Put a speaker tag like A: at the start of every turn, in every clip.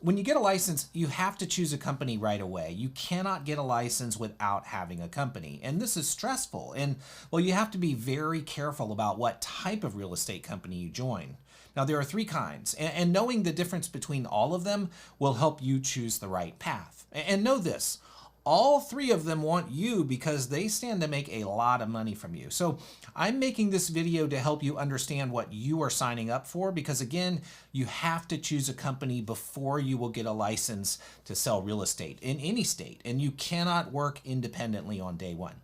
A: when you get a license, you have to choose a company right away. You cannot get a license without having a company. And this is stressful. And well, you have to be very careful about what type of real estate company you join. Now, there are three kinds, and knowing the difference between all of them will help you choose the right path. And know this, all three of them want you because they stand to make a lot of money from you. So I'm making this video to help you understand what you are signing up for, because again, you have to choose a company before you will get a license to sell real estate in any state, and you cannot work independently on day one.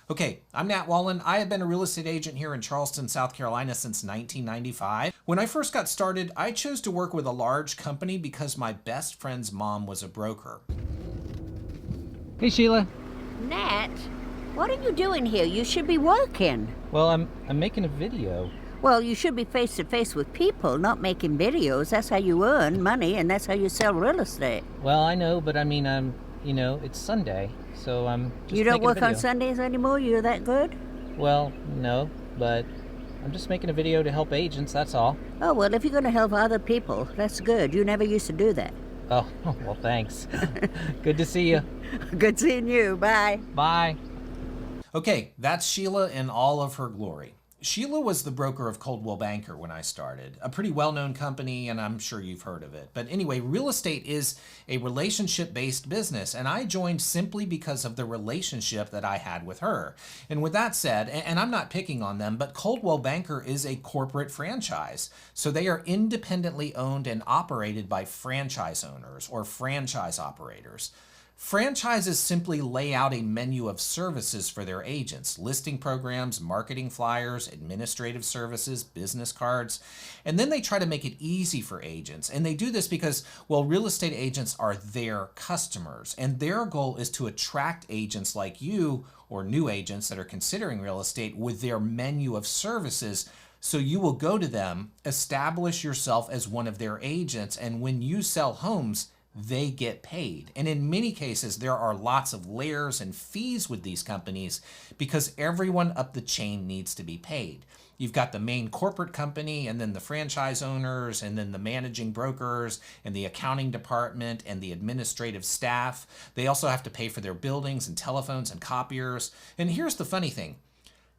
A: Okay, I'm Nat Wallen. I have been a real estate agent here in Charleston, South Carolina since 1995. When I first got started, I chose to work with a large company because my best friend's mom was a broker.
B: Hey, Sheila.
C: Nat, what are you doing here? You should be working.
B: Well, I'm making a video.
C: Well, you should be face to face with people, not making videos. That's how you earn money, and that's how you sell real estate.
B: Well, I know, but I mean, it's Sunday, so I'm just
C: You don't
B: making a
C: work on
B: video.
C: Sundays anymore? You're that good?
B: Well, no, but I'm just making a video to help agents, that's all.
C: Oh, well, if you're going to help other people, that's good. You never used to do that.
B: Oh, well, thanks. Good to see you.
C: Good seeing you. Bye.
B: Bye.
A: Okay, that's Sheila in all of her glory. Sheila was the broker of Coldwell Banker when I started, a pretty well-known company, and I'm sure you've heard of it. But anyway, real estate is a relationship-based business, and I joined simply because of the relationship that I had with her. And with that said, and I'm not picking on them, but Coldwell Banker is a corporate franchise. So they are independently owned and operated by franchise owners or franchise operators. Franchises simply lay out a menu of services for their agents: listing programs, marketing flyers, administrative services, business cards, and then they try to make it easy for agents. And they do this because, well, real estate agents are their customers, and their goal is to attract agents like you or new agents that are considering real estate with their menu of services. So you will go to them, establish yourself as one of their agents, and when you sell homes, they get paid. And in many cases, there are lots of layers and fees with these companies because everyone up the chain needs to be paid. You've got the main corporate company, and then the franchise owners, and then the managing brokers, and the accounting department, and the administrative staff. They also have to pay for their buildings and telephones and copiers. And here's the funny thing.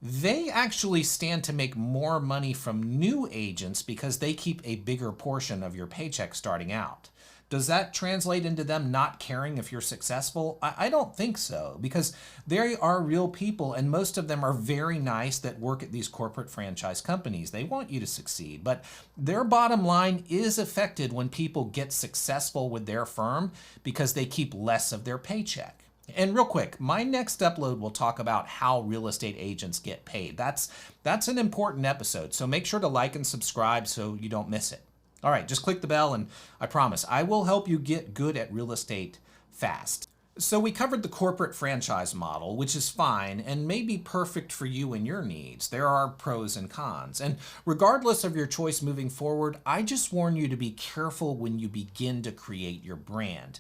A: They actually stand to make more money from new agents because they keep a bigger portion of your paycheck starting out. Does that translate into them not caring if you're successful? I don't think so, because they are real people, and most of them are very nice that work at these corporate franchise companies. They want you to succeed, but their bottom line is affected when people get successful with their firm because they keep less of their paycheck. And real quick, my next upload will talk about how real estate agents get paid. That's an important episode, so make sure to like and subscribe so you don't miss it. All right, just click the bell, and I promise I will help you get good at real estate fast. So we covered the corporate franchise model, which is fine and may be perfect for you and your needs. There are pros and cons. And regardless of your choice moving forward, I just warn you to be careful when you begin to create your brand.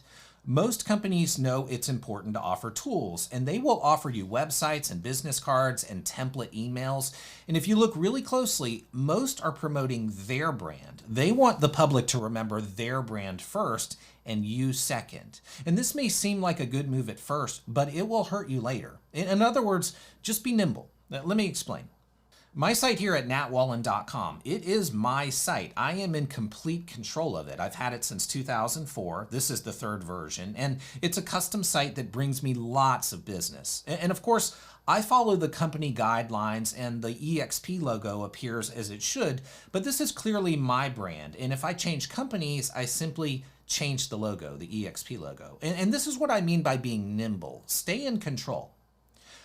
A: Most companies know it's important to offer tools, and they will offer you websites and business cards and template emails. And if you look really closely, most are promoting their brand. They want the public to remember their brand first and you second. And this may seem like a good move at first, but it will hurt you later. In other words, just be nimble. Let me explain. My site here at natwallen.com, it is my site. I am in complete control of it. I've had it since 2004. This is the third version, and it's a custom site that brings me lots of business. And of course, I follow the company guidelines, and the EXP logo appears as it should, but this is clearly my brand. And if I change companies, I simply change the logo, the EXP logo. And this is what I mean by being nimble. Stay in control.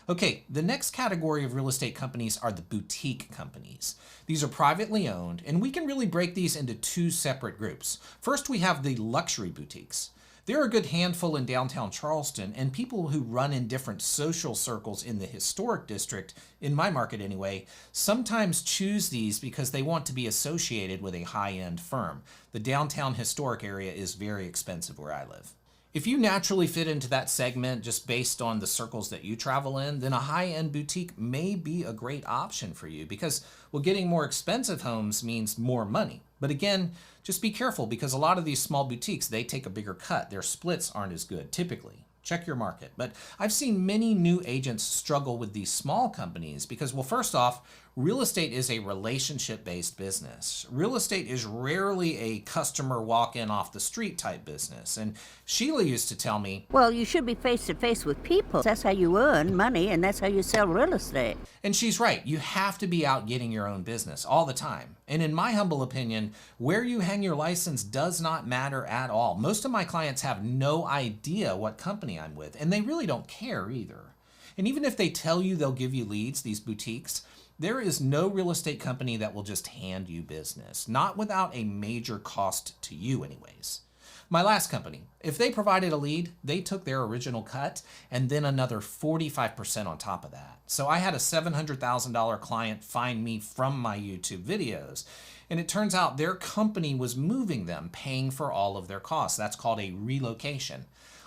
A: Okay, the next category of real estate companies are the boutique companies. These are privately owned, and we can really break these into two separate groups. First, we have the luxury boutiques. There are a good handful in downtown Charleston, and people who run in different social circles in the historic district, in my market anyway, sometimes choose these because they want to be associated with a high-end firm. The downtown historic area is very expensive where I live. If you naturally fit into that segment just based on the circles that you travel in, then a high-end boutique may be a great option for you because, well, getting more expensive homes means more money. But again, Just be careful because a lot of these small boutiques, they take a bigger cut. Their splits aren't as good typically. Check your market. But I've seen many new agents struggle with these small companies because, well, first off, real estate is a relationship-based business. Real estate is rarely a customer walk-in off the street type business. And Sheila used to tell me,
C: Well, you should be face to face with people. That's how you earn money and that's how you sell real estate.
A: and she's right, you have to be out getting your own business all the time. And in my humble opinion, where you hang your license does not matter at all. Most of my clients have no idea what company I'm with, and they really don't care either. And even if they tell you they'll give you leads, these boutiques, there is no real estate company that will just hand you business, not without a major cost to you anyways. My last company, if they provided a lead, they took their original cut and then another 45% on top of that. So I had a $700,000 client find me from my YouTube videos. And it turns out their company was moving them, paying for all of their costs. That's called a relocation.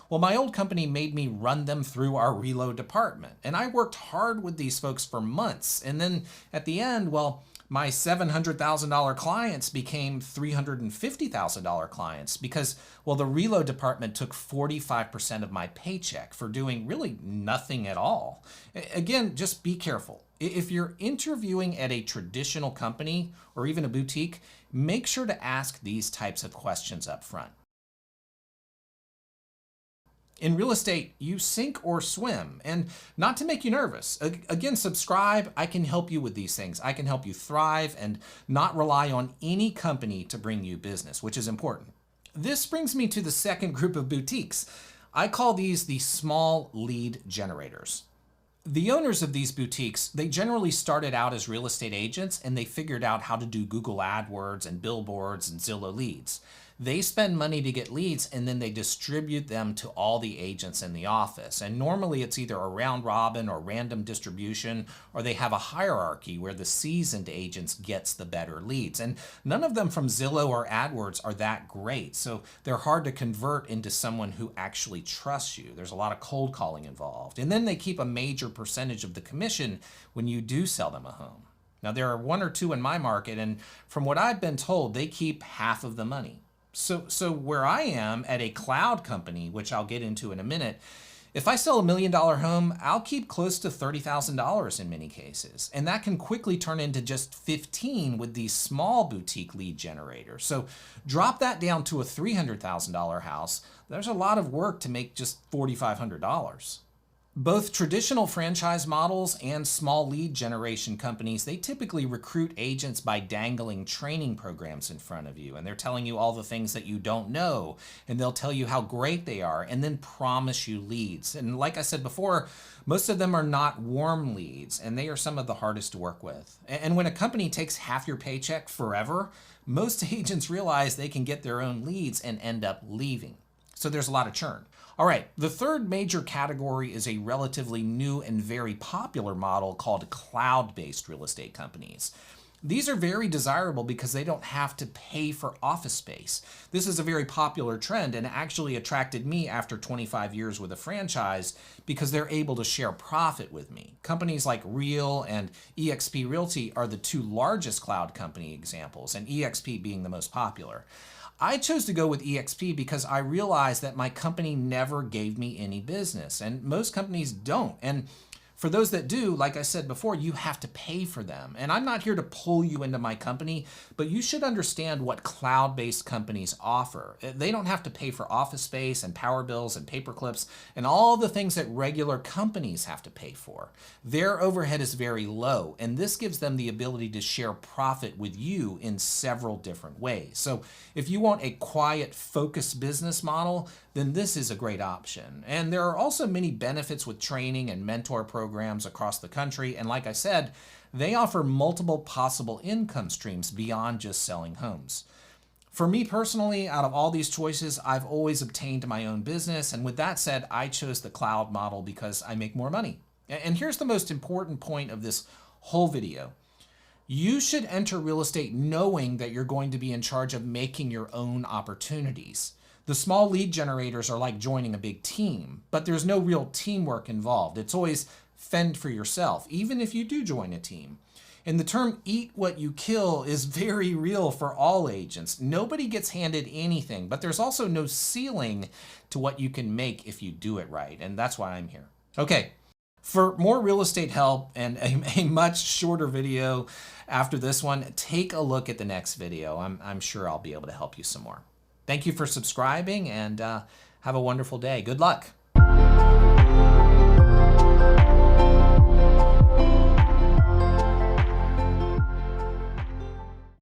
A: Well, my old company made me run them through our reload department. And I worked hard with these folks for months. And then at the end, well, my $700,000 clients became $350,000 clients because, well, the reload department took 45% of my paycheck for doing really nothing at all. Again, just be careful. If you're interviewing at a traditional company or even a boutique, make sure to ask these types of questions up front. In real estate, you sink or swim, and not to make you nervous. Again, subscribe. I can help you with these things. I can help you thrive and not rely on any company to bring you business, which is important. This brings me to the second group of boutiques. I call these the small lead generators. The owners of these boutiques, they generally started out as real estate agents and they figured out how to do Google AdWords and billboards and Zillow leads. They spend money to get leads and then they distribute them to all the agents in the office. And normally it's either a round robin or random distribution, or they have a hierarchy where the seasoned agents gets the better leads. And none of them from Zillow or AdWords are that great. So they're hard to convert into someone who actually trusts you. There's a lot of cold calling involved. And then they keep a major percentage of the commission when you do sell them a home. Now there are one or two in my market, and from what I've been told, they keep half of the money. So where I am at a cloud company, which I'll get into in a minute, if I sell $1 million home, I'll keep close to $30,000 in many cases. And that can quickly turn into just 15 with these small boutique lead generators. So drop that down to a $300,000 house. There's a lot of work to make just $4,500. Both traditional franchise models and small lead generation companies, they typically recruit agents by dangling training programs in front of you. And they're telling you all the things that you don't know. And they'll tell you how great they are and then promise you leads. And like I said before, most of them are not warm leads and they are some of the hardest to work with. And when a company takes half your paycheck forever, most agents realize they can get their own leads and end up leaving. So there's a lot of churn. All right, the third major category is a relatively new and very popular model called cloud-based real estate companies. These are very desirable because they don't have to pay for office space. This is a very popular trend and actually attracted me after 25 years with a franchise because they're able to share profit with me. Companies like Real and eXp Realty are the two largest cloud company examples, and eXp being the most popular. I chose to go with eXp because I realized that my company never gave me any business, and most companies don't. And for those that do, like I said before, you have to pay for them. And I'm not here to pull you into my company, but you should understand what cloud-based companies offer. They don't have to pay for office space and power bills and paper clips and all the things that regular companies have to pay for. Their overhead is very low, and this gives them the ability to share profit with you in several different ways. So if you want a quiet, focused business model, then this is a great option. And there are also many benefits with training and mentor programs across the country. And like I said, they offer multiple possible income streams beyond just selling homes. For me personally, out of all these choices, I've always obtained my own business. And with that said, I chose the cloud model because I make more money. And here's the most important point of this whole video. You should enter real estate knowing that you're going to be in charge of making your own opportunities. The small lead generators are like joining a big team, but there's no real teamwork involved. It's always fend for yourself, even if you do join a team. And the term eat what you kill is very real for all agents. Nobody gets handed anything, but there's also no ceiling to what you can make if you do it right. And that's why I'm here. Okay, for more real estate help and a much shorter video after this one, take a look at the next video. I'm sure I'll be able to help you some more. Thank you for subscribing, and have a wonderful day. Good luck.